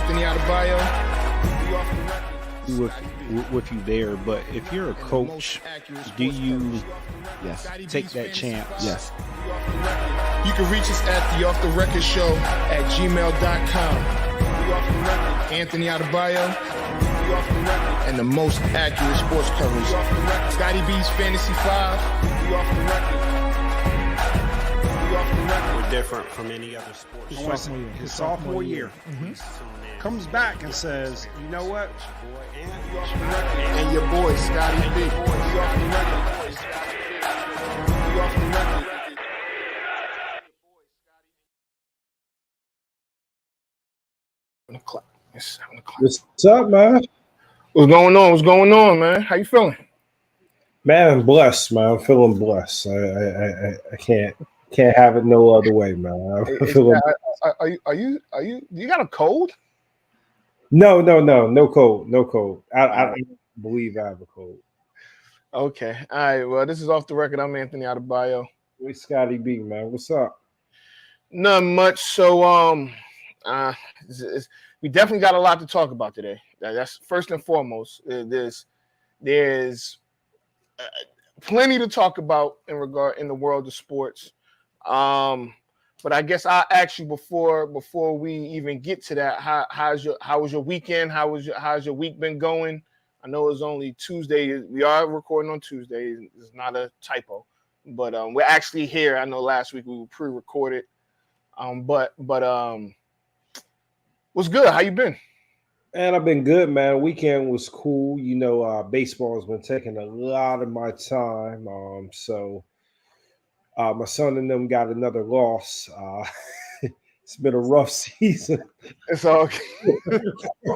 Anthony Adebayo. With you there, but if you're a coach, do you take that chance? Yes. You can reach us at the Off the Record Show at gmail.com. Anthony Adebayo and the most accurate sports coverage. Scotty B's Fantasy 5. We're different from any other sport. His sophomore year. Comes back and says, you know what? And your boy, Scotty B. It's 7 o'clock. What's up, man? What's going on? What's going on, man? How you feeling? Man, I'm blessed, man. I'm feeling blessed. I can't have it no other way, man. I'm feeling. Are you? You got a cold? No cold. I don't believe I have a cold. Okay. All right. Well, this is Off the Record. I'm Anthony Adebayo. We Scotty B, man. What's up? Not much. So, we definitely got a lot to talk about today. That's first and foremost. There's plenty to talk about in the world of sports. But I guess I'll ask you before we even get to that. How was your weekend? How's your week been going? I know it's only Tuesday. We are recording on Tuesday. It's not a typo, but we're actually here. I know last week we were pre-recorded. But what's good? How you been? Man, I've been good, man. Weekend was cool. You know, baseball has been taking a lot of my time. So my son and them got another loss. It's been a rough season. It's all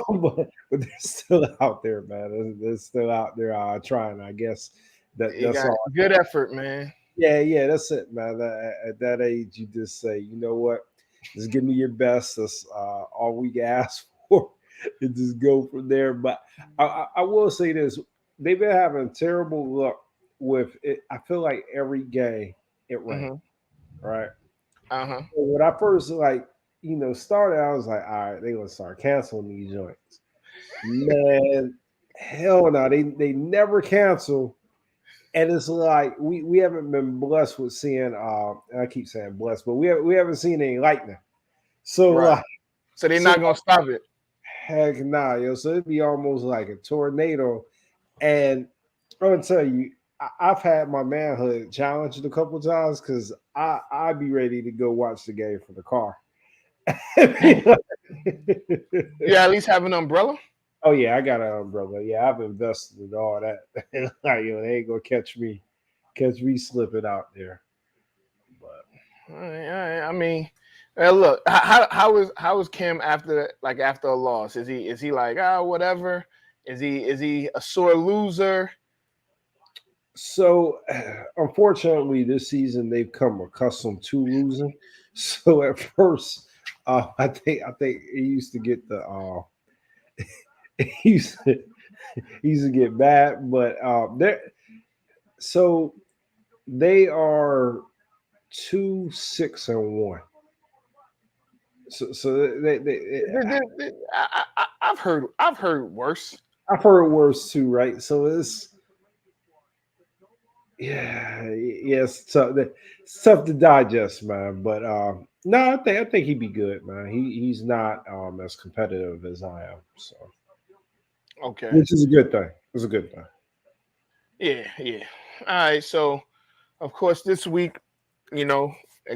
but they're still out there, man. They're still out there trying. I guess that's all. Good effort, man. Yeah, that's it, man. At that age, you just say, you know what? Just give me your best. That's all we can ask for, and just go from there. But I will say this: they've been having terrible luck with it. I feel like every game it rained, right? So when I first started, I was like, all right, they're gonna start canceling these joints. Man, hell no, they never cancel. And it's like we haven't been blessed with seeing. I keep saying blessed, but we haven't seen any lightning. So right. So they're not gonna stop it. Heck nah, yo. So it'd be almost like a tornado. And I'm gonna tell you, I've had my manhood challenged a couple of times because I'd be ready to go watch the game from the car. You at least have an umbrella? Oh yeah, I got an umbrella. Yeah, I've invested in all that. Like, they ain't gonna catch me slipping out there. But all right. I mean, look, how is Cam after a loss? Is he like whatever? Is he a sore loser? So unfortunately, this season they've come accustomed to losing. So at first, I think he used to get the he used to get bad, but they are 2-6-1. So I've heard worse. I've heard worse too, right? So it's it's tough. It's tough to digest, man. But no, I think he'd be good, man. He's not as competitive as I am, so. Okay. Which is a good thing. It's a good thing. Yeah. All right. So, of course, this week, I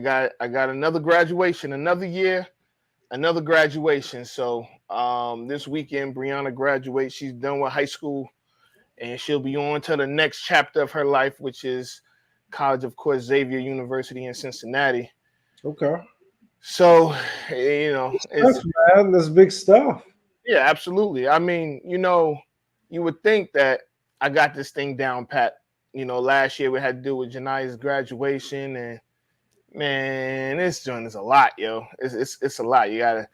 got another graduation, another year, another graduation. So, this weekend, Brianna graduates. She's done with high school, and she'll be on to the next chapter of her life, which is college, of course, Xavier University in Cincinnati. Okay. So, that's big stuff. Yeah, absolutely. I mean, you would think that I got this thing down pat. Last year we had to do with Jania's graduation, and man, this joint is a lot, yo. It's a lot. You gotta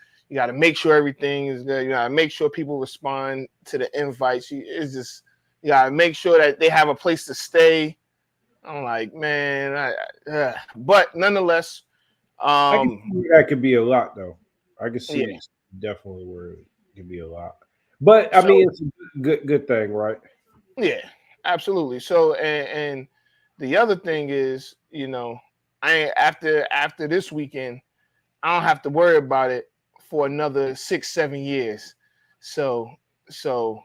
make sure everything is good. You gotta make sure people respond to the invites. You gotta make sure that they have a place to stay. I'm like, man, but nonetheless, I can see that could be a lot, though. I can see. Yeah. definitely where it can be a lot. But I So mean, it's a good thing, right? yeah, absolutely. So and the other thing is, I ain't after this weekend, I don't have to worry about it for another 6, 7 years. So so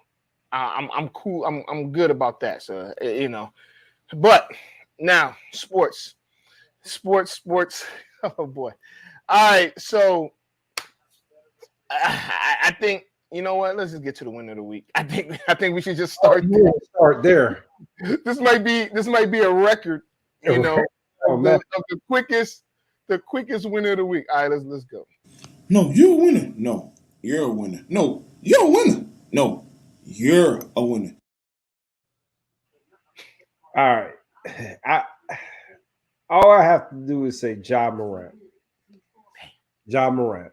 I'm cool. I'm good about that. So but now sports. Oh boy. All right. So I think you know what. Let's just get to the win of the week. I think we should just Oh, start you there. want to start there? This might be a record. You Right. know Oh of man, the quickest win of the week. All right. Let's go. No, you're a winner. No, you're a winner. No, you're a winner. No, you're a winner. all right. I all I have to do is say Ja Morant. Ja Morant.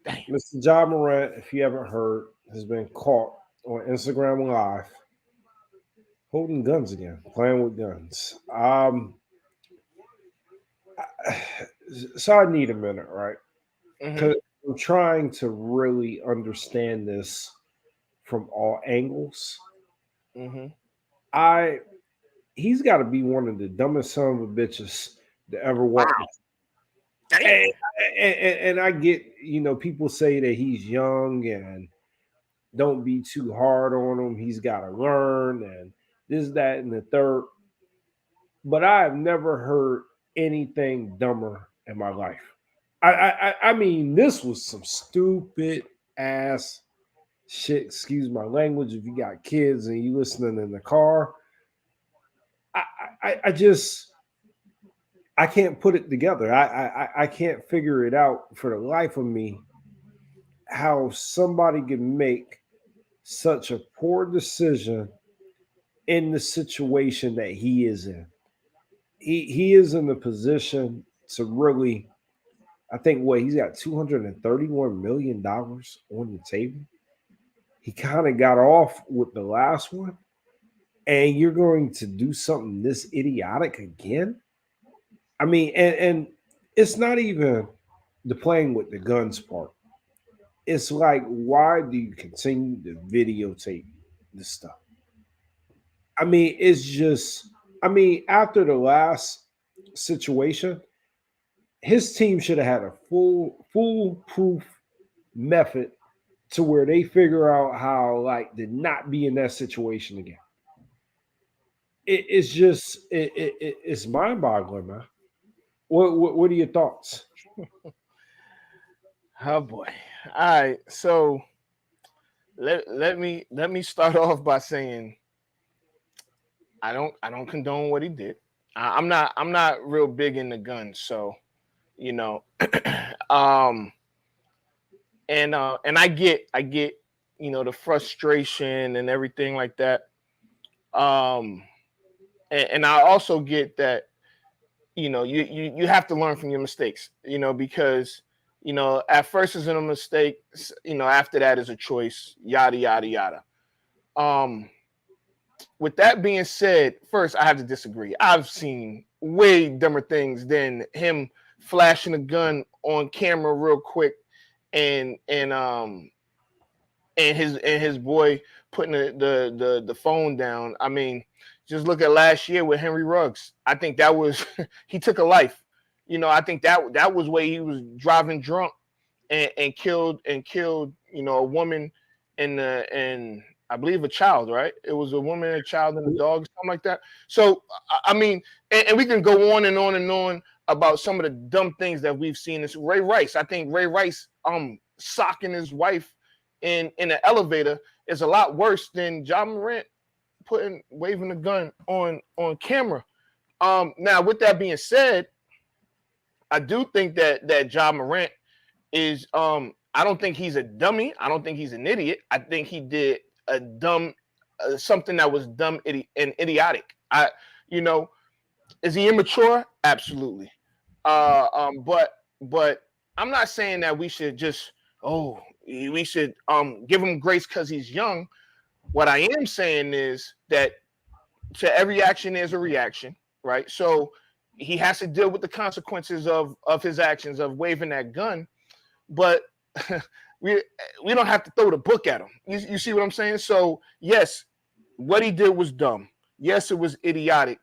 Damn. Mr. Ja Morant, if you haven't heard, has been caught on Instagram Live holding guns again, playing with guns. So I need a minute, right? Hmm. Because I'm trying to really understand this from all angles. Hmm. I He's got to be one of the dumbest son of a bitches to ever walk. Wow. Damn. And, and I get, people say that he's young and don't be too hard on him. He's got to learn and this, that, and the third. But I have never heard anything dumber in my life. I mean, this was some stupid ass shit. Excuse my language. If you got kids and you listening in the car, I, I just I can't put it together. I can't figure it out for the life of me how somebody can make such a poor decision in the situation that he is in. He is in the position to really. I think what he's got $231 million on the table. He kind of got off with the last one, and you're going to do something this idiotic again. I mean, and it's not even the playing with the guns part. It's like, why do you continue to videotape this stuff? I mean, it's just, I mean, after the last situation, his team should have had a foolproof method to where they figure out how like to not be in that situation again. It's just it's mind boggling, man. What are your thoughts? Oh boy. All right. So let me start off by saying I don't condone what he did. I'm not real big into guns, so you know, um, and I get the frustration and everything like that. Um, and I also get that you have to learn from your mistakes, because at first it's a mistake, after that is a choice, yada yada yada. Um, with that being said, first I have to disagree. I've seen way dumber things than him flashing a gun on camera real quick and his boy putting the phone down. I mean, just look at last year with Henry Ruggs. I think that was he took a life. I think that was where he was driving drunk and killed a woman and I believe a child, right? It was a woman, a child, and a dog, something like that. So I mean, and we can go on and on and on about some of the dumb things that we've seen. It's Ray Rice. I think Ray Rice socking his wife in an elevator is a lot worse than Ja Morant waving a gun on camera. Now with that being said, I do think that Ja Morant is I don't think he's a dummy. I don't think he's an idiot. I think he did a dumb something that was dumb and idiotic. You know, is he immature? Absolutely. But I'm not saying that we should just we should give him grace because he's young. What I am saying is that to every action there's a reaction, right? So he has to deal with the consequences of his actions of waving that gun. But we don't have to throw the book at him. You see what I'm saying? So yes, what he did was dumb. Yes, it was idiotic.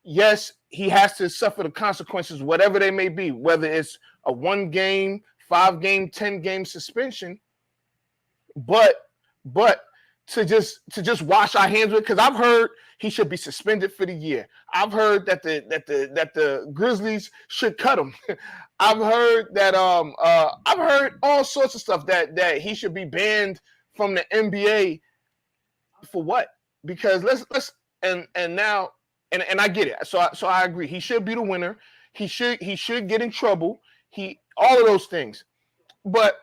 Yes, he has to suffer the consequences, whatever they may be, whether it's a 1 game, 5 game, 10 game suspension. But to just wash our hands with, because I've heard he should be suspended for the year. I've heard that the Grizzlies should cut him. I've heard that I've heard all sorts of stuff that he should be banned from the NBA. For what? Because let's and now and I get it. So I agree. He should be the winner. He should get in trouble. All of those things. But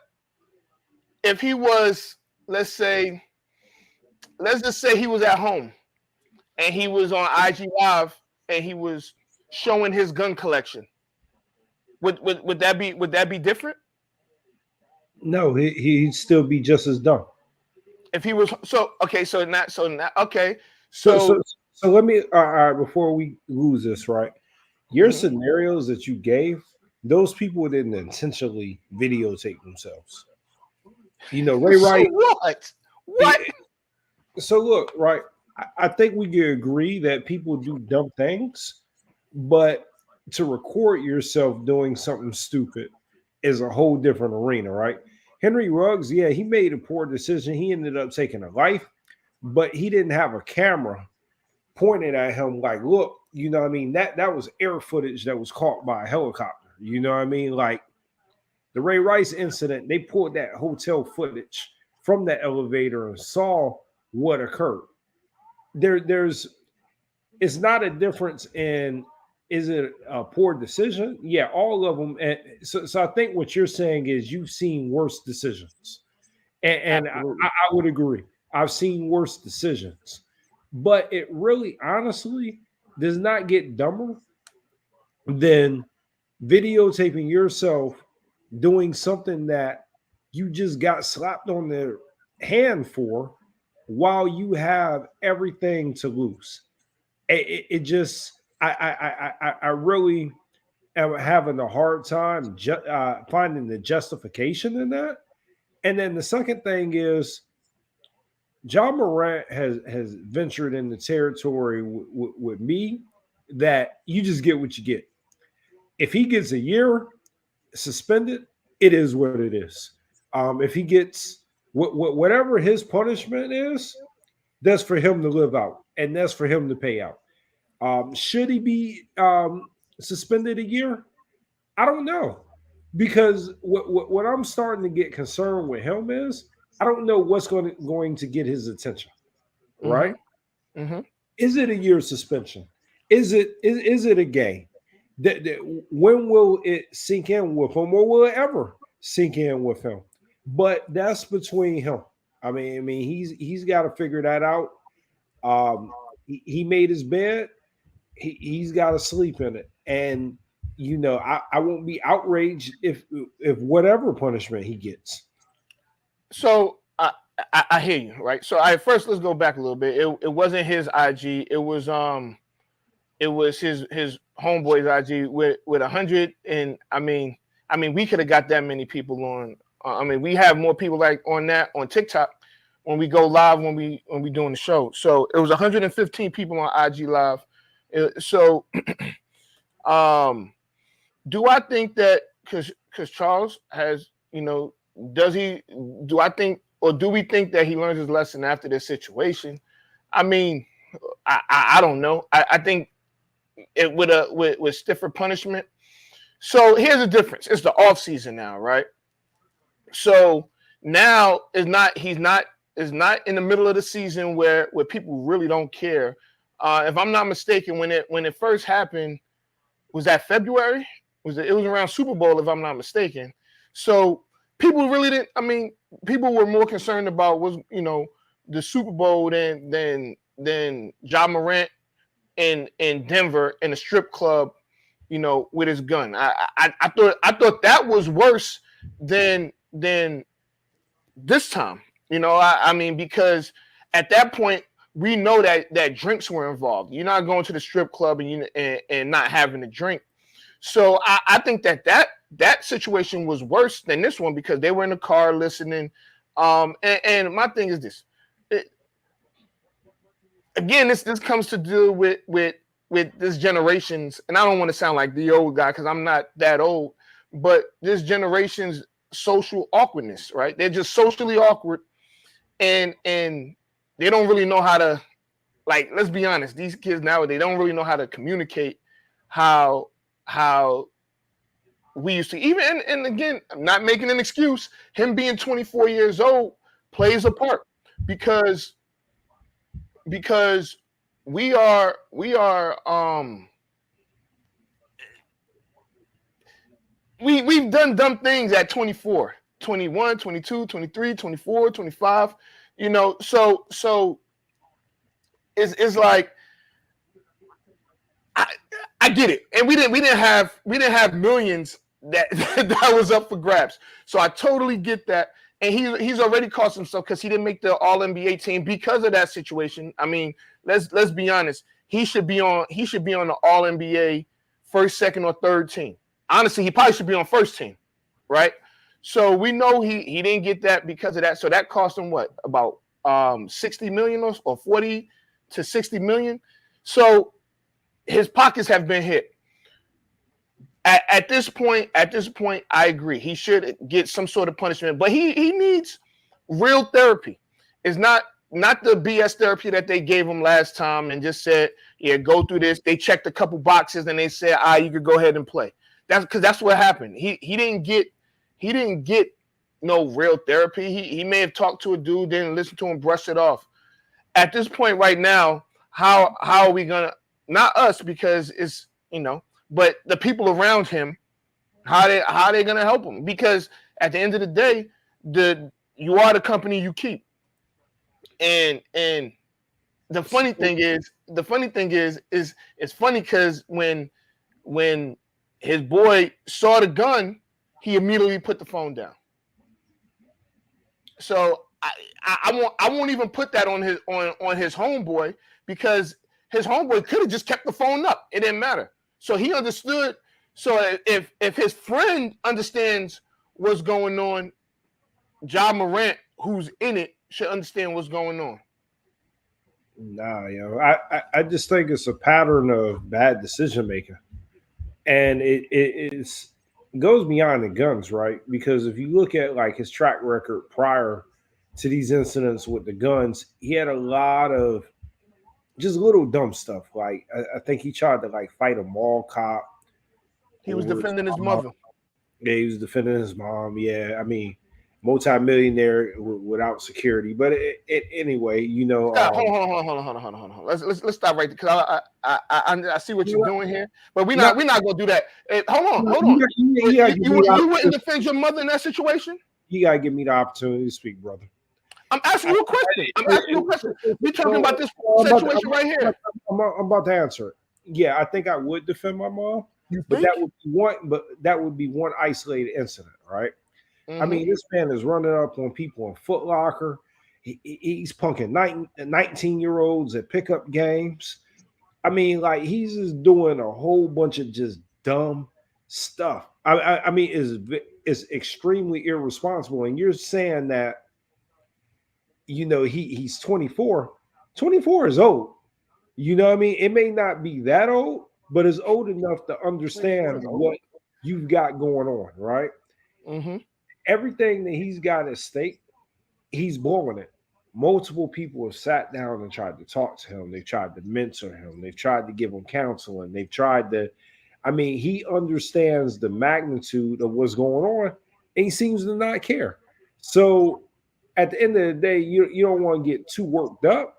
if he was, let's just say he was at home and he was on IG Live and he was showing his gun collection, would that be different? No, he'd still be just as dumb. If he was so let me all right, before we lose this, right? Your scenarios that you gave, those people didn't intentionally videotape themselves. You know, Ray Rice. What? So look, right? I think we can agree that people do dumb things, but to record yourself doing something stupid is a whole different arena, right? Henry Ruggs, yeah, he made a poor decision. He ended up taking a life, but he didn't have a camera pointed at him like, look, you know what I mean? That was air footage that was caught by a helicopter. You know what I mean? Like the Ray Rice incident, they pulled that hotel footage from the elevator and saw what occurred. It's not a difference in, is it a poor decision? Yeah, all of them. And so I think what you're saying is you've seen worse decisions. And I would agree. I've seen worse decisions. But it really, honestly, does not get dumber than videotaping yourself doing something that you just got slapped on the hand for while you have everything to lose. It just, I really am having a hard time finding the justification in that. And then the second thing is, Ja Morant has ventured into territory with me that you just get what you get. If he gets a year suspended, it is what it is. If he gets whatever his punishment is, that's for him to live out, and that's for him to pay out. Should he be suspended a year? I don't know, because what I'm starting to get concerned with him is I don't know what's going to get his attention. Right? Mm-hmm. Is it a year suspension? Is it a game? When will it sink in with him, or will it ever sink in with him? But that's between him. I mean, he's got to figure that out. He made his bed. He's got to sleep in it, and you know, I won't be outraged if whatever punishment he gets. So I hear you, right? So first let's go back a little bit. It wasn't his IG. It was his homeboy's IG with 100, and I mean we could have got that many people on. I mean, we have more people like on that on TikTok when we go live when we doing the show. So it was 115 people on IG live. So do I think that because Charles has, you know, do we think that he learns his lesson after this situation? I mean, I don't know. I think it with stiffer punishment. So here's the difference. It's the off season now, right? So now he's not in the middle of the season where people really don't care. If I'm not mistaken, when it first happened, was that February? It was around Super Bowl, if I'm not mistaken. So people really didn't. I mean, people were more concerned about the Super Bowl than Ja Morant in Denver in a strip club, with his gun. I thought that was worse than this time. I mean, because at that point we know that drinks were involved. You're not going to the strip club and not having a drink. So I think that that situation was worse than this one because they were in the car listening. And my thing is this. Again, this comes to do with this generation's, and I don't want to sound like the old guy because I'm not that old, but this generation's social awkwardness, right? They're just socially awkward, and they don't really know how to, like, let's be honest, these kids now, they don't really know how to communicate how we used to. Even, and again, I'm not making an excuse, him being 24 years old plays a part because we've done dumb things at 24, 21, 22, 23, 24, 25, you know, so it's like I get it. And we didn't have millions that that was up for grabs. So I totally get that. And he's already cost himself because he didn't make the All NBA team because of that situation. I mean, let's be honest. He should be on the All NBA first, second, or third team. Honestly, he probably should be on first team, right? So we know he didn't get that because of that. So that cost him what, about 60 million or 40 to 60 million. So his pockets have been hit. At this point, I agree. He should get some sort of punishment, but he needs real therapy. It's not the BS therapy that they gave him last time and just said, yeah, go through this. They checked a couple boxes and they said, you could go ahead and play. That's because that's what happened. He didn't get no real therapy. He may have talked to a dude, didn't listen to him, brush it off. At this point right now, how are we gonna, not us because it's, you know, but the people around him, how they gonna help him? Because at the end of the day, you are the company you keep. And the funny thing is it's funny because when his boy saw the gun, he immediately put the phone down. So I won't even put that on his homeboy because his homeboy could have just kept the phone up. It didn't matter. So he understood. So if his friend understands what's going on, Ja Morant, who's in it, should understand what's going on. Nah, I just think it's a pattern of bad decision making, and it goes beyond the guns, right? Because if you look at like his track record prior to these incidents with the guns, he had a lot of just little dumb stuff. Like I think he tried to like fight a mall cop. He was defending his mother. Yeah, he was defending his mom. Yeah, I mean, multi-millionaire without security. But anyway, you know. Hold on. Let's stop right there because I see what you're doing here, but we're not gonna do that. Hold on. You wouldn't defend your mother in that situation? You gotta give me the opportunity to speak, brother. I'm asking you a question. We're talking about this situation right here. I'm about to answer it. Yeah, I think I would defend my mom, but that would be one isolated incident, right? Mm-hmm. I mean, this man is running up on people in Foot Locker. He's punking 19-year-olds at pickup games. I mean, like he's just doing a whole bunch of just dumb stuff. I mean, it's extremely irresponsible. And you're saying that, you know, he's 24. 24 is old. You know what I mean? It may not be that old, but it's old enough to understand what you've got going on, right? Mm-hmm. Everything that he's got at stake, he's blowing it. Multiple people have sat down and tried to talk to him. They've tried to mentor him. They've tried to give him counseling. They've tried to, I mean, he understands the magnitude of what's going on, and he seems to not care. So at the end of the day, you don't want to get too worked up.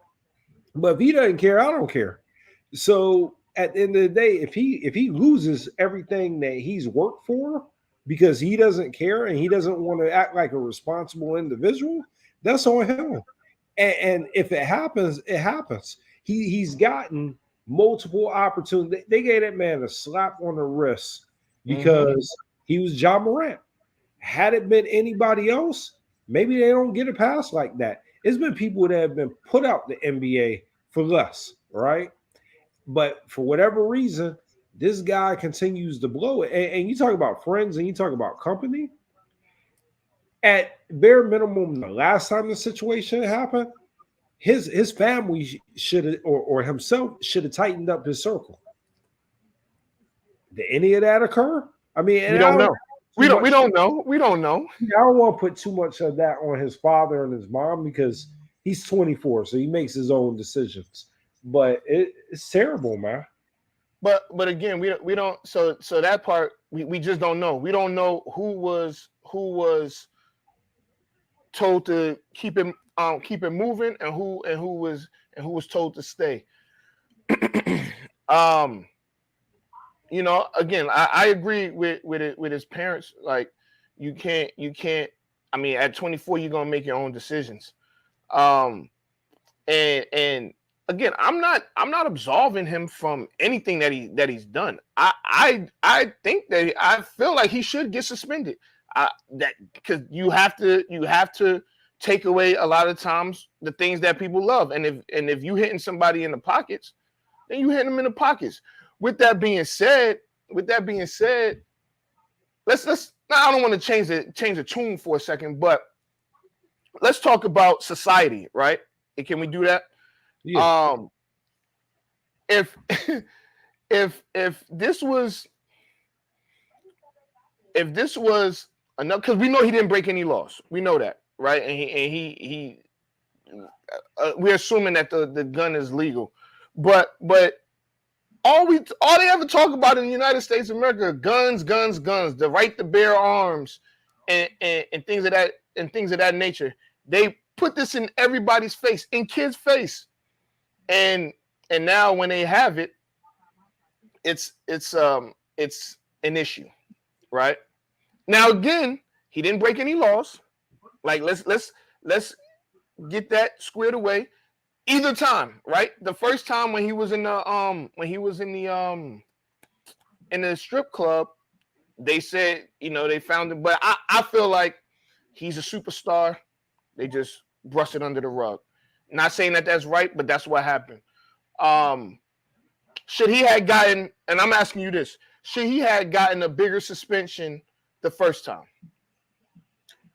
But if he doesn't care, I don't care. So at the end of the day, if he loses everything that he's worked for because he doesn't care and he doesn't want to act like a responsible individual, that's on him. And if it happens, it happens. He's gotten multiple opportunities. They gave that man a slap on the wrist because he was Ja Morant. Had it been anybody else, maybe they don't get a pass like that. It's been people that have been put out the NBA for less, right? But for whatever reason, This guy continues to blow it. And you talk about friends and you talk about company. At bare minimum, the last time the situation happened, his family should have or himself should have tightened up his circle. Did any of that occur? I mean, We and I don't don't know. too We much. don't know. We don't know. I don't want to put too much of that on his father and his mom because he's 24, so he makes his own decisions. But it's terrible, man. But again, we don't. So that part we just don't know. We don't know who was told to keep it moving and who was told to stay. um, again, I agree with his parents. Like you can't. I mean, at 24, you're gonna make your own decisions. Um, and again, I'm not absolving him from anything that he's done. I think that I feel like he should get suspended. That because you have to take away a lot of times the things that people love, and if you hitting somebody in the pockets, then you hitting them in the pockets. With that being said, let's. I don't want to change the tune for a second, but let's talk about society, right? Can we do that? Yeah. If if this was enough, because we know he didn't break any laws, we know that, right? And he we're assuming that the gun is legal, but all they ever talk about in the United States of America are guns, the right to bear arms, and things of that nature. They put this in everybody's face, in kids' face, and now when they have it, it's an issue, right? Now again, he didn't break any laws. Like let's get that squared away. Either time, right? The first time when he was in the strip club, they said, they found him, but I feel like he's a superstar. They just brush it under the rug. Not saying that that's right, but that's what happened. Should he have gotten, and I'm asking you this, should he have gotten a bigger suspension the first time?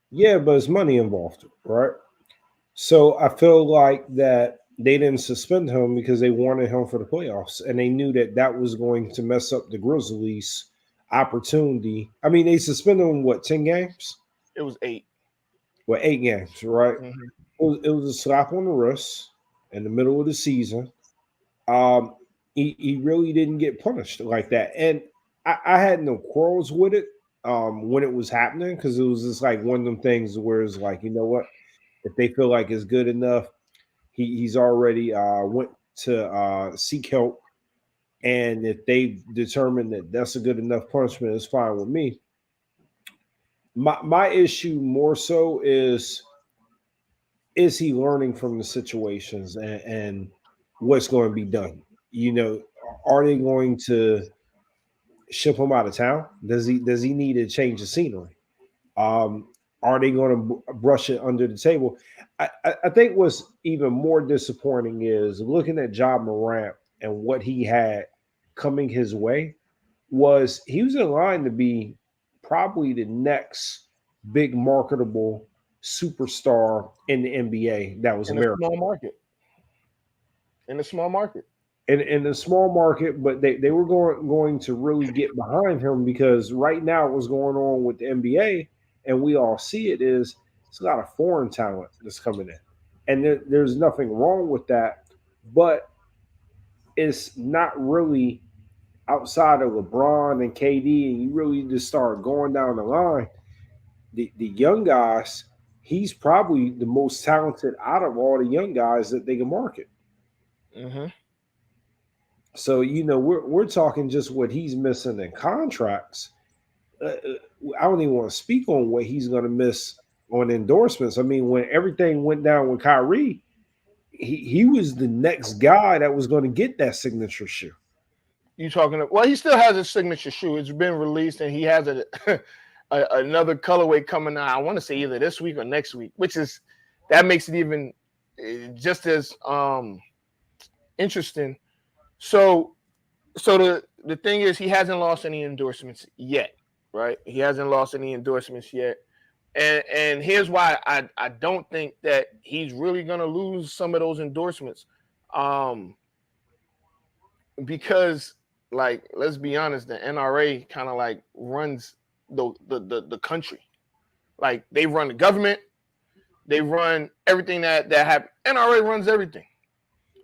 Yeah, but it's money involved, right? So I feel like that they didn't suspend him because they wanted him for the playoffs, and they knew that that was going to mess up the Grizzlies' opportunity. I mean, they suspended him 10 games? It was 8. Well, 8 games, right? Mm-hmm. It was a slap on the wrist in the middle of the season. He really didn't get punished like that, and I had no quarrels with it when it was happening because it was just like one of them things where it's like, you know what, if they feel like it's good enough, he's already went to seek help, and if they determine that that's a good enough punishment, it's fine with me. My issue more so is he learning from the situations and what's going to be done? Are they going to ship him out of town? Does he need to change the scenery? Are they going to brush it under the table? I think what's even more disappointing is looking at Ja Morant and what he had coming his way was he was in line to be probably the next big marketable superstar in the NBA that was in a American. small market. In a small market. In a small market, but they were going to really get behind him because right now what's going on with the NBA, and we all see it, is it's a lot of foreign talent that's coming in. And there's nothing wrong with that, but it's not really outside of LeBron and KD, and you really just start going down the line. The young guys, he's probably the most talented out of all the young guys that they can market. Mm-hmm. So we're talking just what he's missing in contracts. I don't even want to speak on what he's going to miss on endorsements. I mean, when everything went down with Kyrie, he was the next guy that was going to get that signature shoe. You talking? Well, he still has a signature shoe. It's been released, and he has another colorway coming out. I want to say either this week or next week, that makes it even just as interesting. So the thing is, he hasn't lost any endorsements yet, right? He hasn't lost any endorsements yet. And here's why I don't think that he's really gonna lose some of those endorsements. Um, because like let's be honest, the NRA kind of like runs the country. Like they run the government, they run everything that happens. NRA runs everything.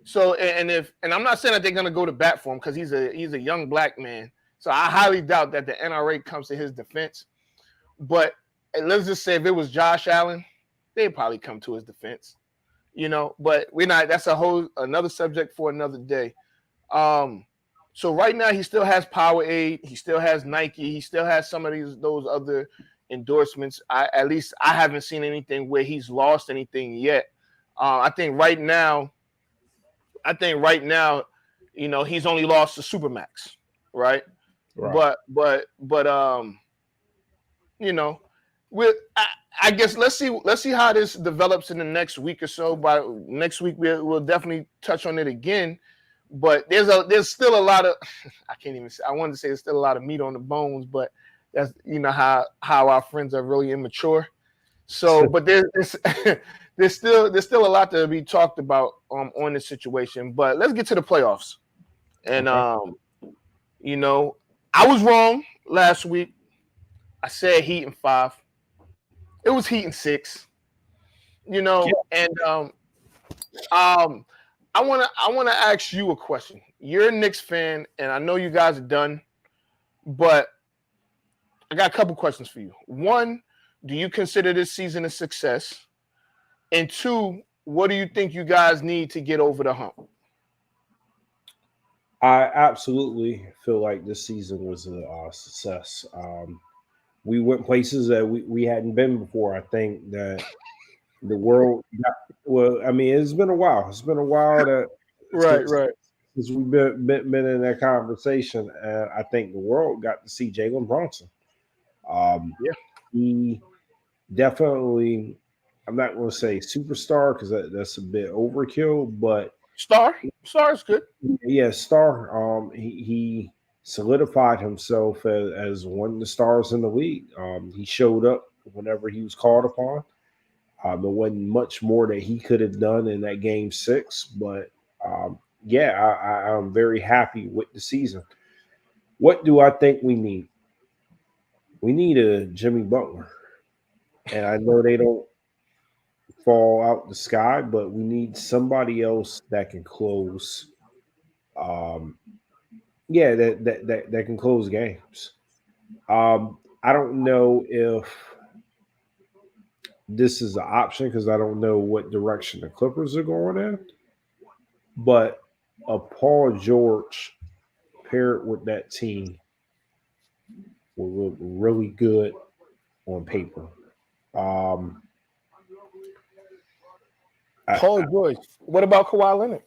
So and I'm not saying that they're gonna go to bat for him because he's a young black man. So I highly doubt that the NRA comes to his defense. But let's just say if it was Josh Allen, they'd probably come to his defense. But we're not. That's another subject for another day. So right now he still has Powerade, he still has Nike, he still has some of those other endorsements. At least I haven't seen anything where he's lost anything yet. I think right now, he's only lost to Supermax, right? Right. But with I guess let's see how this develops in the next week or so. By next week we'll definitely touch on it again. But there's still a lot of I can't even say I wanted to say there's still a lot of meat on the bones, but that's how our friends are really immature. So, but there's there's still a lot to be talked about on this situation. But let's get to the playoffs. And Okay. I was wrong last week. I said Heat in 5. It was Heat in 6. And I wanna ask you a question. You're a Knicks fan, and I know you guys are done, but I got a couple questions for you. One, do you consider this season a success? And two, what do you think you guys need to get over the hump? I absolutely feel like this season was a success. We went places that we hadn't been before. I think that the world got, well, I mean, it's been a while. It's been a while that Right, since, right. since we've been in that conversation. And I think the world got to see Jalen Brunson. Um, Yeah. he definitely, I'm not going to say superstar because that's a bit overkill, but Star is good. yeah, star. He solidified himself as one of the stars in the league. He showed up whenever he was called upon. There wasn't much more that he could have done in that game 6, but yeah, I'm very happy with the season. What do I think we need? We need a Jimmy Butler, and I know they don't fall out the sky, but we need somebody else that can close. Um, yeah, that can close games. I don't know if this is an option because I don't know what direction the Clippers are going in. But a Paul George paired with that team will look really good on paper. Um, Paul George. What about Kawhi Leonard?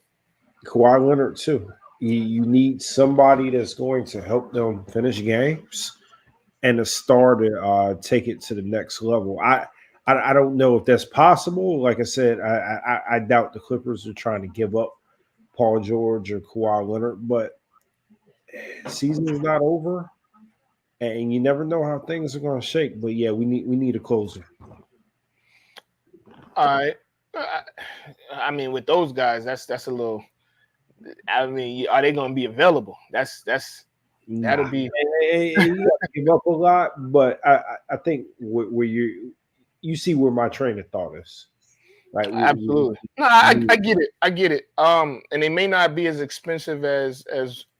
Kawhi Leonard too. You need somebody that's going to help them finish games and a star to take it to the next level. I don't know if that's possible. Like I said, I doubt the Clippers are trying to give up Paul George or Kawhi Leonard, but season is not over, and you never know how things are going to shake. But yeah, we need a closer. All right. I mean, with those guys, that's a little. I mean, are they going to be available? That'll Nah, be you have to give up a lot, but I think where you see where my train of thought is, right? absolutely. No, I get it. I get it. And they may not be as expensive as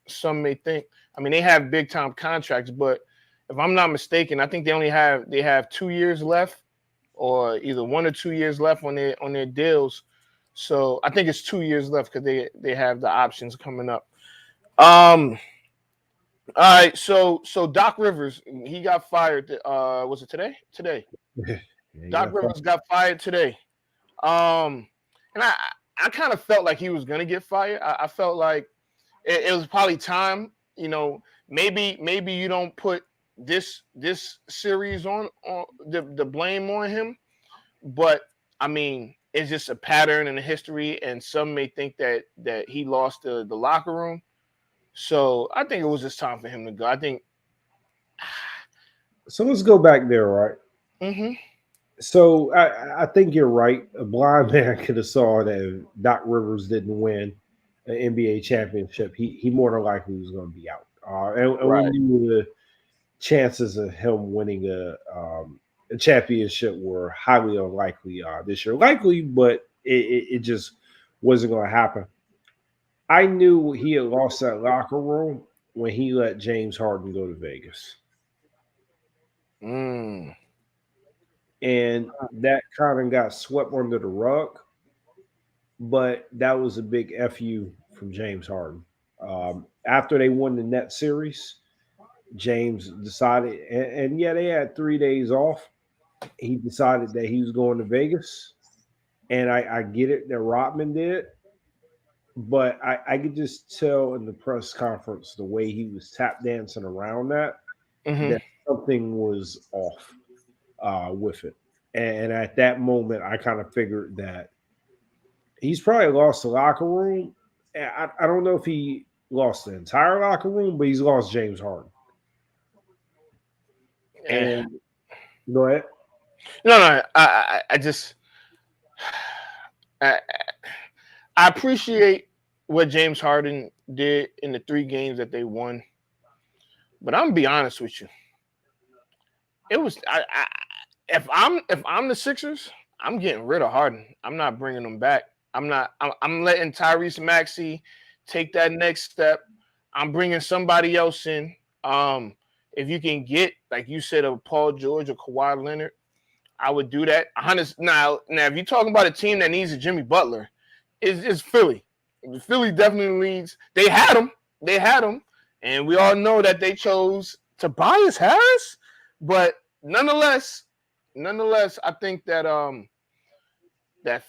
some may think. I mean, they have big time contracts, but if I'm not mistaken, I think they have 2 years left, or either 1 or 2 years left on their deals. So I think it's 2 years left because they have the options coming up. All right, so Doc Rivers, he got fired. Was it today? Today, Yeah, you Doc got Rivers got fired today. Um, and I kind of felt like he was gonna get fired. I felt like it was probably time. Maybe you don't put this series on the blame on him, but I mean it's just a pattern in the history, and some may think that he lost the locker room. So I think it was just time for him to go. I think. So let's go back there, right? Hmm. So I think you're right. A blind man could have saw that if Doc Rivers didn't win an NBA championship, he more than likely was going to be out. And we Right. knew the chances of him winning a championship were highly unlikely this year. Likely, but it just wasn't going to happen. I knew he had lost that locker room when he let James Harden go to Vegas. Mm. And that kind of got swept under the rug, but that was a big FU from James Harden. After they won the net series, James decided, and yeah, they had 3 days off. He decided that he was going to Vegas, and I get it that Rodman did, but I could just tell in the press conference the way he was tap dancing around Hmm. that something was off with it. And at that moment, I kind of figured that he's probably lost the locker room. I don't know if he lost the entire locker room, but he's lost James Harden. Yeah. And go ahead. No, no. I just I, I appreciate what James Harden did in the 3 games that they won, but I'm gonna be honest with you. It was if I'm the Sixers, I'm getting rid of Harden. I'm not bringing him back. I'm not. I'm letting Tyrese Maxey take that next step. I'm bringing somebody else in. Um, if you can get, like you said, a Paul George or Kawhi Leonard, I would do that. Honest now, if you're talking about a team that needs a Jimmy Butler, it's Philly. Philly definitely needs. They had him. They had him, and we all know that they chose Tobias Harris. But nonetheless, I think that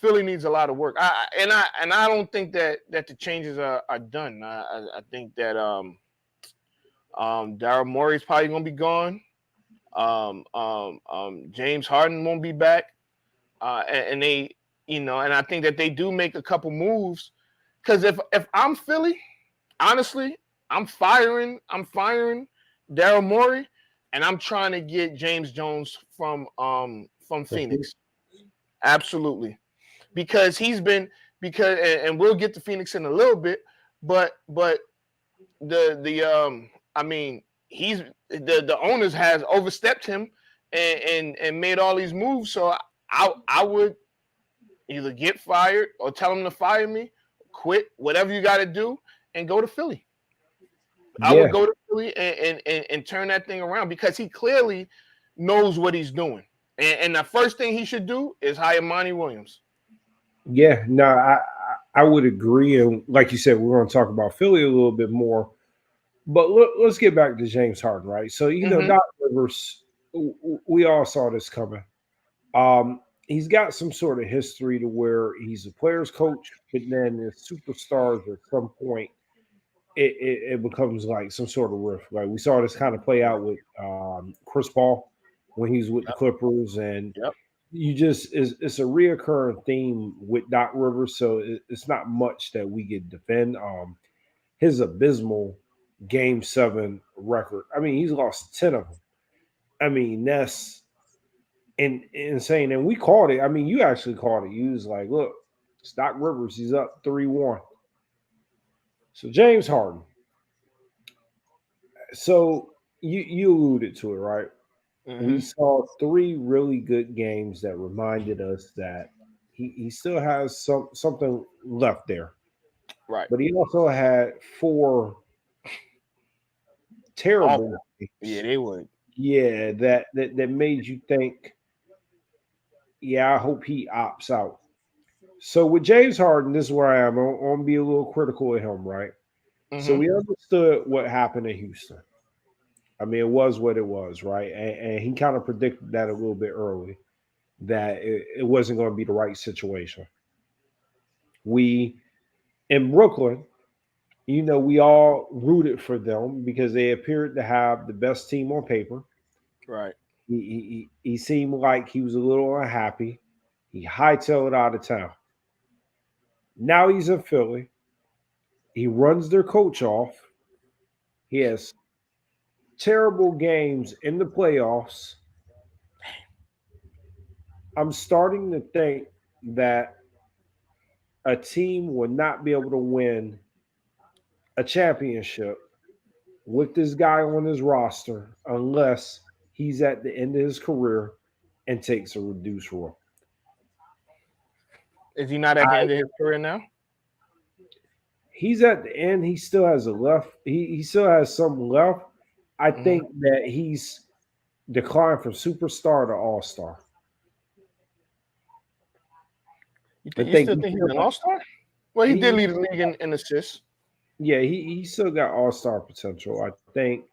Philly needs a lot of work. I don't think that the changes are done. I think that Daryl Morey is probably gonna be gone. James Harden won't be back. And they, and I think that they do make a couple moves. Because if I'm Philly, honestly, I'm firing Daryl Morey, and I'm trying to get James Jones from Phoenix. Absolutely, because he's been and we'll get to Phoenix in a little bit, but the I mean he's the owners has overstepped him and made all these moves. So I would either get fired or tell him to fire me, quit, whatever you got to do, and go to Philly. I Yeah, would go to Philly and turn that thing around because he clearly knows what he's doing. And the first thing he should do is hire Monty Williams. yeah. No, I would agree. And like you said, we're going to talk about Philly a little bit more. But let's get back to James Harden, right? So Mm-hmm. Doc Rivers, we all saw this coming. He's got some sort of history to where he's a player's coach, but then the superstars at some point it becomes like some sort of rift. Like we saw this kind of play out with Chris Paul when he was with the Yep. Clippers, and Yep. you just it's a reoccurring theme with Doc Rivers. So it's not much that we could defend. His abysmal Game 7 record. I mean, he's lost 10 of them. I mean, that's insane. And we called it. I mean, you actually called it. You was like, look, Doc Rivers, he's up 3-1. So James Harden. So you alluded to it, right? We Mm-hmm. saw 3 really good games that reminded us that he still has something left there. Right. But he also had 4 terrible Awful. Yeah, games. they would. Yeah, that made you think, yeah, I hope he opts out. So with James Harden, this is where I am. I'm gonna be a little critical of him, right? So Mm-hmm. we understood what happened in Houston. I mean, it was what it was, right? And he kind of predicted that a little bit early that it wasn't going to be the right situation. We in Brooklyn, we all rooted for them because they appeared to have the best team on paper. Right. He seemed like he was a little unhappy. He hightailed it out of town. Now he's in Philly. He runs their coach off. He has terrible games in the playoffs. I'm starting to think that a team will not be able to win a championship with this guy on his roster unless he's at the end of his career and takes a reduced role. Is he not at the I, end of his career now? he's at the end. He still has a left. He still has some left. I Mhm. think that he's declined from superstar to all star. I You think still he think he's still, an all star? Well, he did he lead the league in assists. yeah he still got all star potential. I think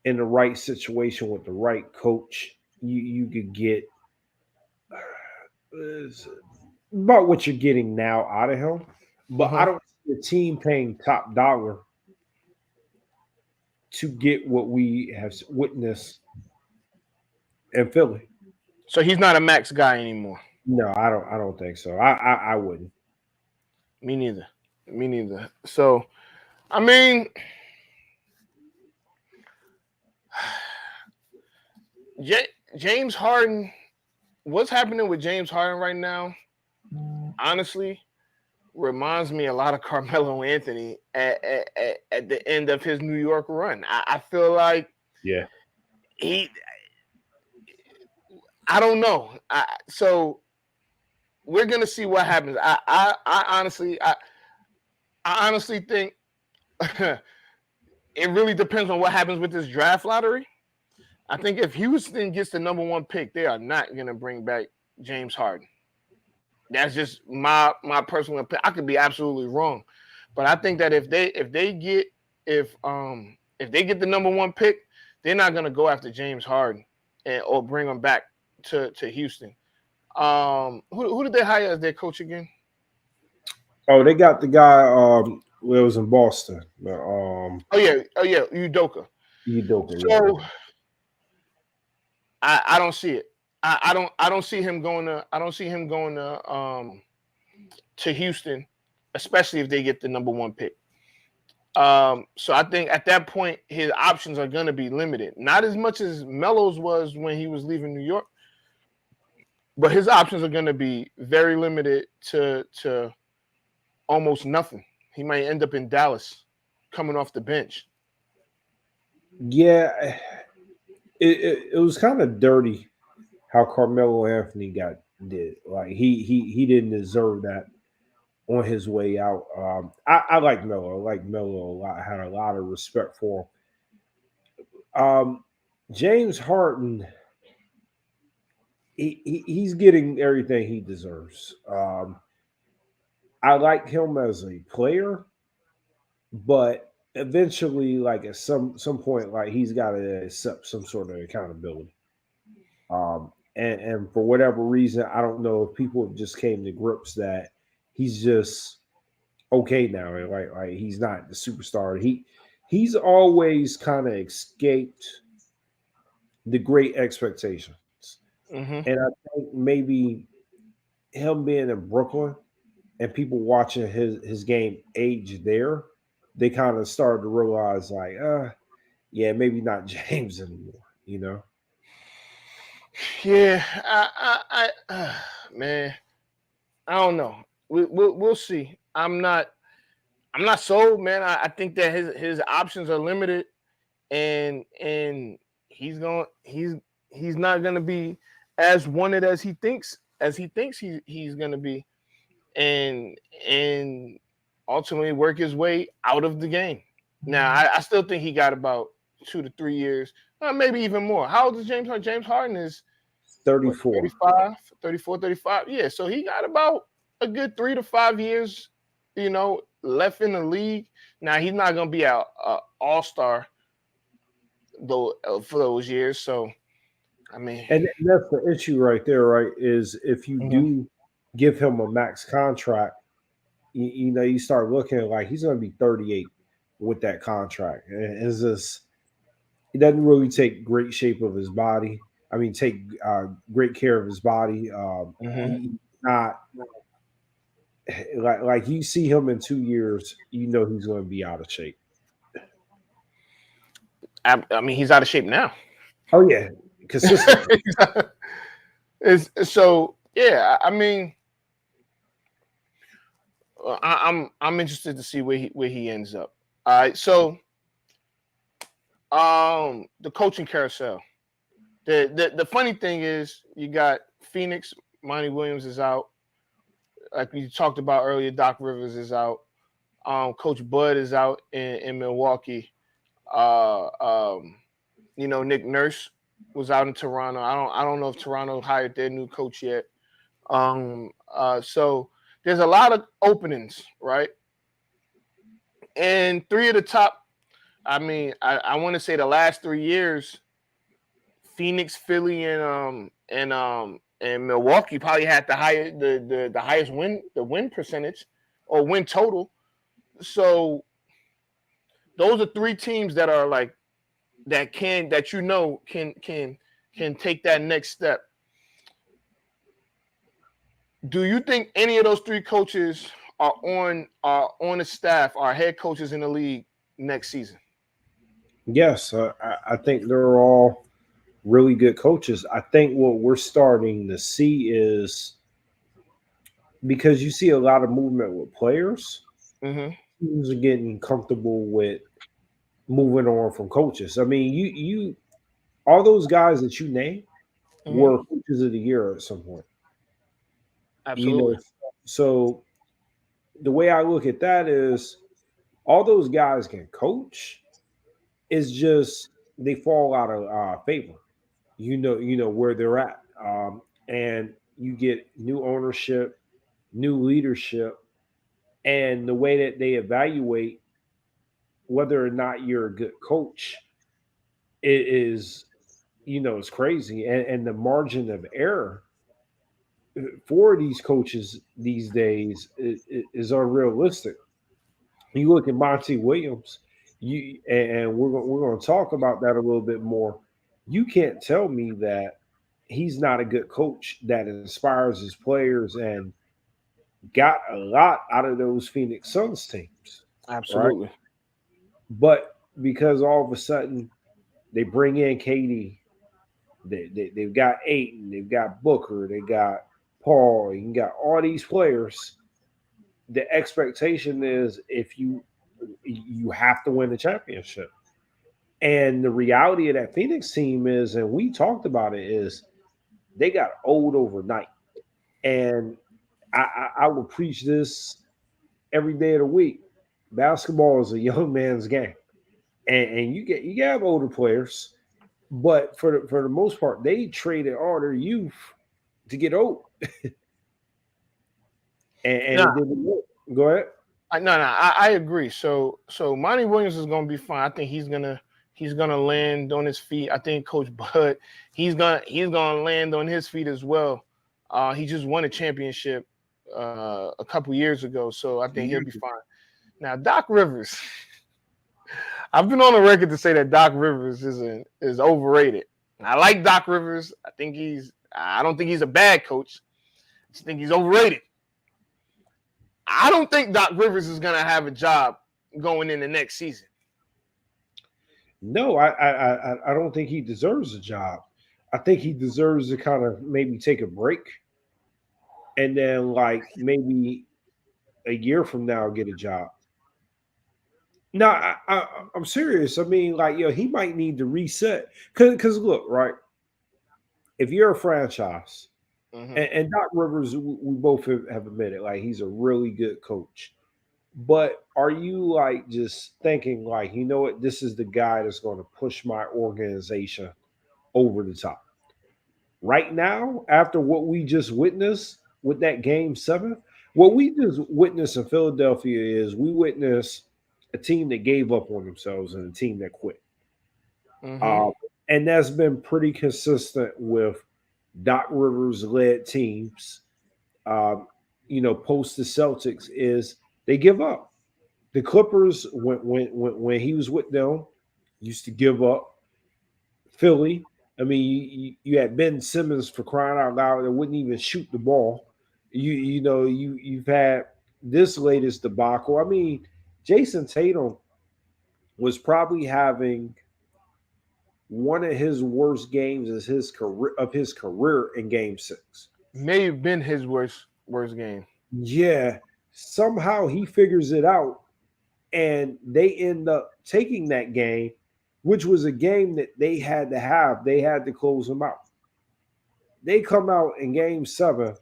in the right situation with the right coach, you could get uh, about what you're getting now out of him. But I Hmm. don't see the team paying top dollar to get what we have witnessed in Philly. So he's not a max guy anymore. No, I don't. I don't think so. I wouldn't. Me neither. Me neither. So I mean, James Harden. What's happening with James Harden right now? Honestly, reminds me a lot of Carmelo Anthony at the end of his New York run. I feel like Yeah. he. I don't know. So we're gonna see what happens. I honestly think it really depends on what happens with this draft lottery. I think if Houston gets the number one pick, they are not gonna bring back James Harden. That's just my personal opinion. I could be absolutely wrong, but I think that if they get the number one pick, they're not gonna go after James Harden or bring him back to Houston. Who did they hire as their coach again? Oh, they got the guy. Who was in Boston. Oh yeah, Udoka. Udoka. Yeah. So I don't see it. I don't see him going to to Houston, especially if they get the number one pick. So I think at that point his options are going to be limited. Not as much as Melo's was when he was leaving New York, but his options are going to be very limited to almost nothing. He might end up in Dallas, coming off the bench. Yeah. It was kind of dirty how Carmelo Anthony got did. Like he didn't deserve that on his way out. I like Melo. I like Melo a lot. I had a lot of respect for him. James Harden, he's getting everything he deserves. I like him as a player, but eventually, like at some point, like he's got to accept some sort of accountability. And for whatever reason, I don't know if people just came to grips that he's just okay now. And like he's not the superstar. He's always kind of escaped the great expectations. Hmm. And I think maybe him being in Brooklyn and people watching his game age there, they kind of started to realize like, yeah, maybe not James anymore, you know? Yeah, man, I don't know. We'll see. I'm not sold, man. I think that his options are limited, and he's not gonna be as wanted as he thinks he's gonna be, and and ultimately work his way out of the game. Now, I still think he got about 2 to 3 years, maybe even more. How old is James Harden? James Harden is what, 34. 35, 34, 35. Yeah, so he got about a good 3 to 5 years, left in the league. Now he's not gonna be a all-star though for those years. So I mean, And that's the issue right there, right? Is if you mhm. do give him a max contract, you know, you start looking like he's going to be 38 with that contract. And it's just, he doesn't really take great shape of his body. I mean, take great care of his body. Mhm. He's not like you see him in 2 years, you know he's going to be out of shape. I mean, he's out of shape now. Oh yeah, consistently. It's, so yeah, I mean, I'm interested to see where he ends up. All right, so the coaching carousel. The funny thing is, you got Phoenix. Monty Williams is out. Like we talked about earlier, Doc Rivers is out. Coach Bud is out in Milwaukee. Uh, um, Nick Nurse was out in Toronto. I don't know if Toronto hired their new coach yet. So there's a lot of openings, right? And three of the top. I mean, I want to say the last 3 years, Phoenix, Philly, and Milwaukee probably had the highest win percentage or win total. So those are three teams that are like that can take that next step. Do you think any of those three coaches are on the staff, are head coaches in the league next season? Yes, I think they're all really good coaches. I think what we're starting to see is because you see a lot of movement with players, Mm-hmm. teams are getting comfortable with moving on from coaches. I mean, you all those guys that you name Mm-hmm. were coaches of the year at some point. You Absolutely. know, so the way I look at that is all those guys can coach. It's just they fall out of favor. You know where they're at, and you get new ownership, new leadership, and the way that they evaluate whether or not you're a good coach is is crazy, and the margin of error for these coaches these days is unrealistic. You look at Monty Williams, and we're going to talk about that a little bit more. You can't tell me that he's not a good coach that inspires his players and got a lot out of those Phoenix Suns teams, right? Absolutely. But because all of a sudden they bring in KD, they've got Aiton, they've got Booker, they got Paul, you got all these players. The expectation is if you have to win the championship. And the reality of that Phoenix team is, and we talked about it, is they got old overnight. And I will preach this every day of the week. Basketball is a young man's game, and you have older players, but for the most part, they traded all their youth to get old, and No, it didn't work. Go ahead. I agree. So Monty Williams is gonna be fine. I think he's gonna land on his feet. I think Coach Bud he's gonna land on his feet as well. He just won a championship a couple years ago, so I think he'll be fine. Now Doc Rivers, I've been on the record to say that Doc Rivers is overrated. I like Doc Rivers. I don't think he's a bad coach. I just think he's overrated. I don't think Doc Rivers is gonna have a job going in the next season. No, I don't think he deserves a job. I think he deserves to kind of maybe take a break, and then like maybe a year from now get a job. No, I'm serious. I mean, like, he might need to reset. Because look, right? If you're a franchise, Mm-hmm. and Doc Rivers, we both have admitted, like, he's a really good coach. But are you like just thinking, like, you know what? This is the guy that's going to push my organization over the top. Right now, after what we just witnessed with that game 7, what we just witnessed in Philadelphia is we witnessed a team that gave up on themselves and a team that quit. Mm-hmm. Um, and that's been pretty consistent with Doc Rivers led teams. Um, post the Celtics is they give up. The Clippers, when he was with them, used to give up. Philly. I mean, you had Ben Simmons for crying out loud that wouldn't even shoot the ball. You've had this latest debacle. I mean, Jason Tatum was probably having one of his worst games is his career in Game 6. May have been his worst game. Yeah, somehow he figures it out, and they end up taking that game, which was a game that they had to have. They had to close them out. They come out in Game 7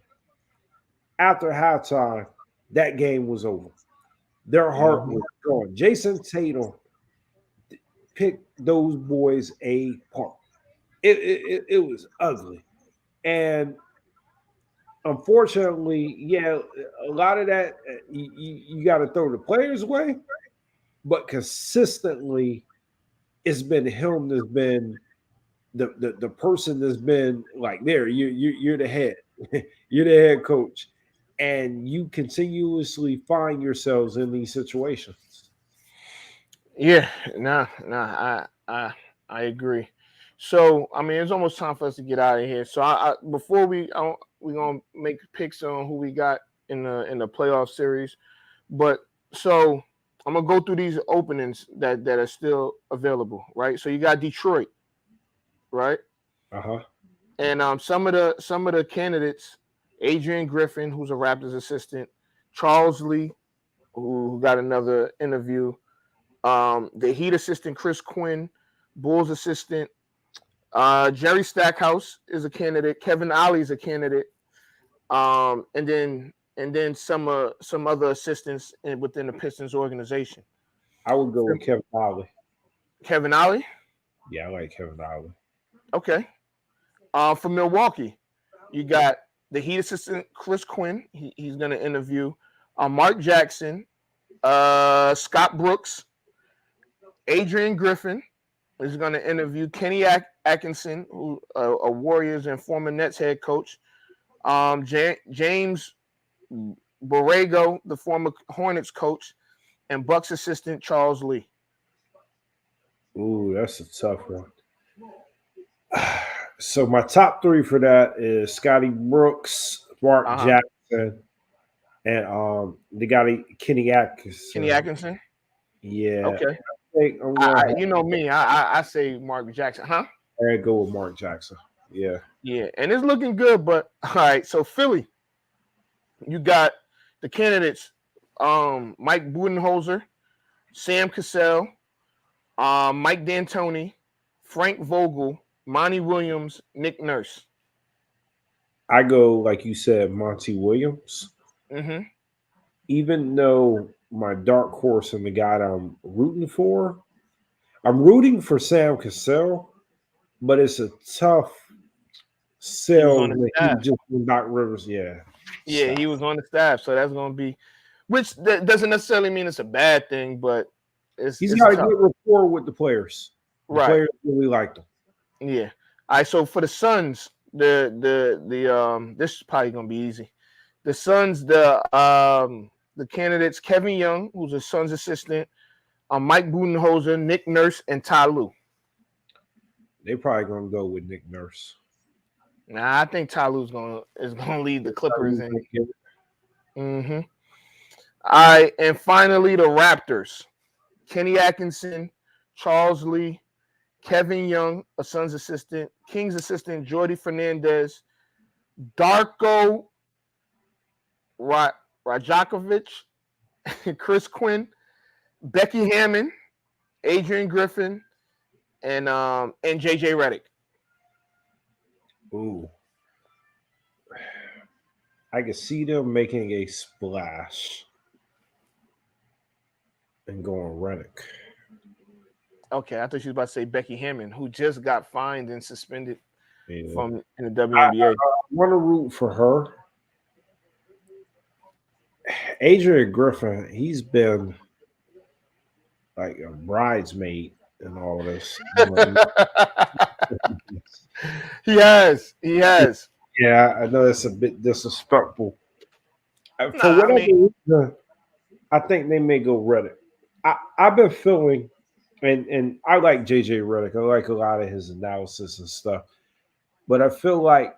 after halftime. That game was over. Their heart was gone. Jason Tatum picked those boys apart. It was ugly, and unfortunately, yeah, a lot of that you got to throw the players away, but consistently, it's been him that's been the person that's been like there. You're the head, you're the head coach, and you continuously find yourselves in these situations. Yeah, I agree. So I mean, it's almost time for us to get out of here. So before we gonna make picks on who we got in the playoff series, but so I'm gonna go through these openings that are still available, right? So you got Detroit, right? Uh-huh. And some of the candidates, Adrian Griffin, who's a Raptors assistant, Charles Lee, who got another interview, the Heat assistant Chris Quinn, Bulls assistant Jerry Stackhouse is a candidate, Kevin Ollie is a candidate, and then some other assistants within the Pistons organization. I would go with Kevin Ollie. Kevin Ollie, Yeah, I like Kevin Ollie. okay. For Milwaukee, you got the Heat assistant Chris Quinn. He's going to interview Mark Jackson, Scott Brooks, Adrian Griffin is going to interview Kenny Atkinson, who a Warriors and former Nets head coach. James Borrego, the former Hornets coach, and Bucks assistant Charles Lee. Ooh, that's a tough one. So my top three for that is Scotty Brooks, Mark Jackson, and the guy Kenny Atkinson. Kenny Atkinson. Yeah. Okay. You know me. I say Mark Jackson, huh? I go with Mark Jackson. Yeah. Yeah, and it's looking good. But all right, so Philly, you got the candidates: Mike Budenholzer, Sam Cassell, Mike D'Antoni, Frank Vogel, Monty Williams, Nick Nurse. I go like you said, Monty Williams. Mm-hmm. Even though my dark horse and the guy that I'm rooting for Sam Cassell, but it's a tough sell. He just Doc Rivers, yeah. Yeah, he was on the staff, so that's going to be, which that doesn't necessarily mean it's a bad thing, but he's got a good rapport with the players. The players really liked him. Yeah. All right. So for the Suns, the this is probably gonna be easy. The Suns, the candidates Kevin Young, who's a Suns assistant, Mike Budenholzer, Nick Nurse, and Ty Lue. They probably gonna go with Nick Nurse. Nah, I think Ty Lue's gonna lead the Clippers in. Mm-hmm. All right, and finally the Raptors: Kenny Atkinson, Charles Lee, Kevin Young, a Suns assistant, Kings assistant Jordi Fernandez, Darko Rajakovic, Chris Quinn, Becky Hammond, Adrian Griffin, and JJ Redick. Ooh. I can see them making a splash and going Redick. Okay, I thought she was about to say Becky Hammond, who just got fined and suspended from in the WNBA. I want to root for her. Adrian Griffin, he's been like a bridesmaid in all of this. He has. Yeah, I know it's a bit disrespectful. For whatever reason, I think they may go Redick. I've been feeling, and I like JJ Redick. I like a lot of his analysis and stuff, but I feel like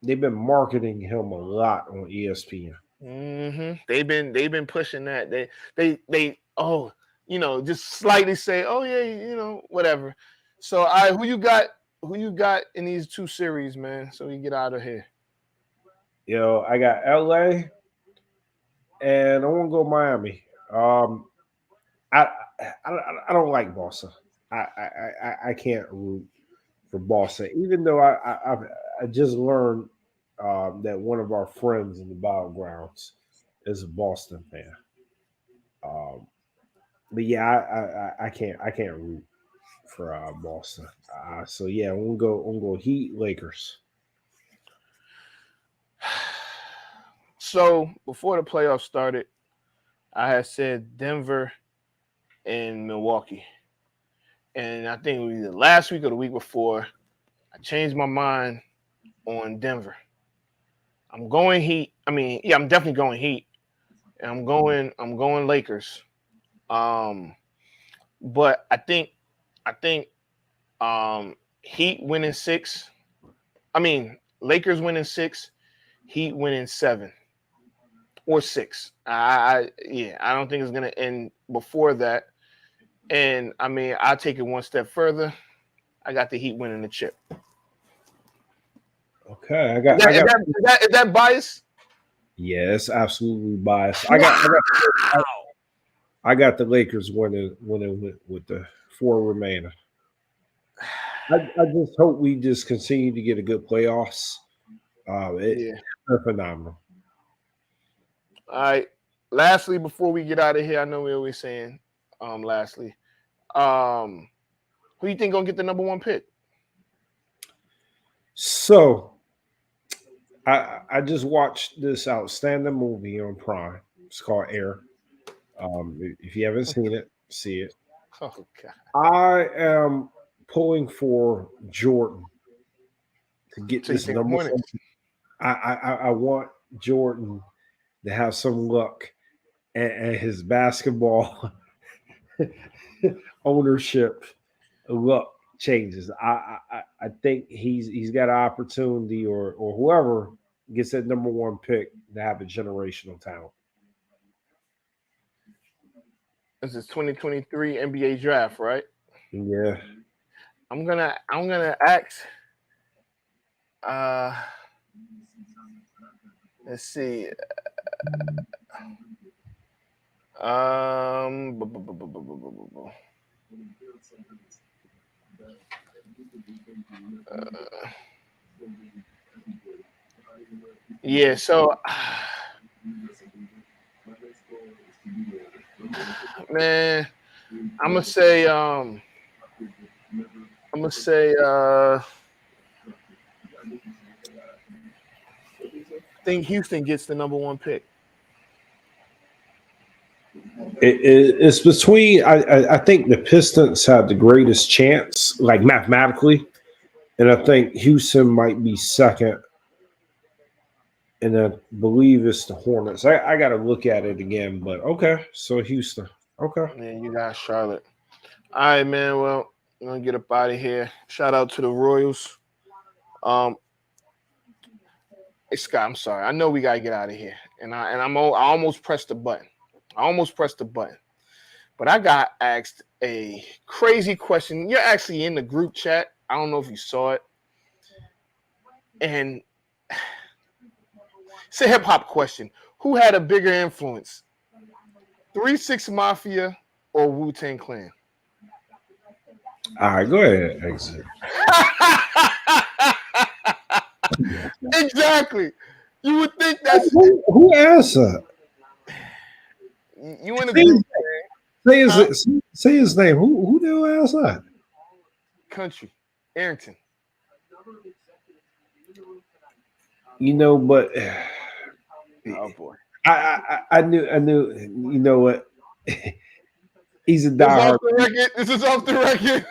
they've been marketing him a lot on ESPN. Mm-hmm. They've been pushing that. They just slightly say, oh yeah, whatever. So, all right, who you got? Who you got in these two series, man? So we get out of here. Yo, I got LA and I want to go Miami. I, I don't like Boston. I can't root for Boston, even though I just learned that one of our friends in the battlegrounds is a Boston fan. Um, but yeah, I can't root for Boston. So yeah, I'm gonna go Heat Lakers. So before the playoffs started, I had said Denver and Milwaukee. And I think it was either last week or the week before, I changed my mind on Denver. I'm going Heat. I mean, yeah, I'm definitely going Heat. And I'm going Lakers. But I think Heat winning 6. I mean, Lakers winning 6, Heat winning 7 or 6. I don't think it's gonna end before that. And I mean, I'll take it one step further. I got the Heat winning the chip. Okay, Is that bias? yeah, it's absolutely biased. Wow. I got the Lakers winning with the 4 remaining. I just hope we just continue to get a good playoffs. They're phenomenal. All right. Lastly, before we get out of here, I know we're always saying, lastly, who you think gonna get the number 1 pick? So, I just watched this outstanding movie on Prime. It's called Air. If you haven't seen it, see it. Oh God. I am pulling for Jordan to get So you this think number. Hornets? I want Jordan to have some luck and his basketball ownership luck changes. I think he's got an opportunity, or whoever gets that number 1 pick, to have a generational talent. This is 2023 NBA draft, right? Yeah. I'm gonna ask. Let's see. Yeah. So, man, I'm gonna say. I think Houston gets the number 1 pick. It's between. I think the Pistons have the greatest chance, like mathematically, and I think Houston might be second. And I believe it's the Hornets. I got to look at it again, but okay. So Houston. Okay. Yeah, you got Charlotte. All right, man. Well, I'm gonna get up out of here. Shout out to the Royals. Hey Scott, I'm sorry. I know we gotta get out of here, and I almost pressed the button. But I got asked a crazy question. You're actually in the group chat. I don't know if you saw it, and it's a hip hop question. Who had a bigger influence, 3-6 Mafia or Wu-Tang Clan? All right, go ahead. Exit. Exactly. You would think that's who asked that? You in the group. Say his name. Who the hell asked that? Country. Arrington. You know, but oh boy. I knew. You know what? He's a diehard. This is off the record.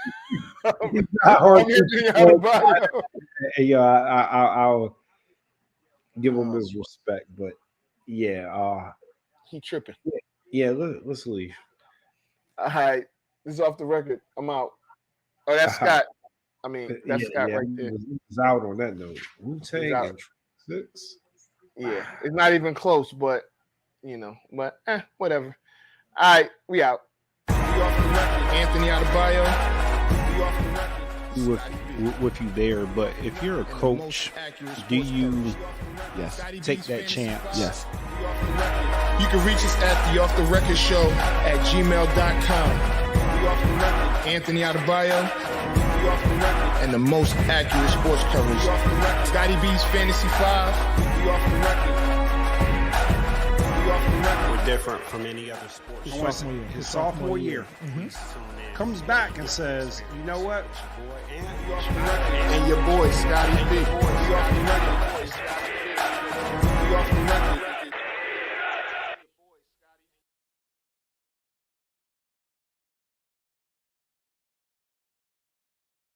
Yeah, I'll give him his respect, but yeah, he tripping. Yeah, let's leave. All right, this is off the record. I'm out. Oh, that's Scott. I mean, that's Scott right there. He's out on that note. Wu-Tang and 6. Yeah, it's not even close, but whatever. All right, we out. We off the record. Anthony Adebayo. We off the record. with you there, but if you're a coach, do you take that chance? Yes. You can reach us at the Off the Record Show at gmail.com. Anthony Adebayo and the most accurate sports coverage. Scotty B's Fantasy 5. We're different from any other sports. His sophomore year. Comes back and says, you know what? And your boy, Scotty B.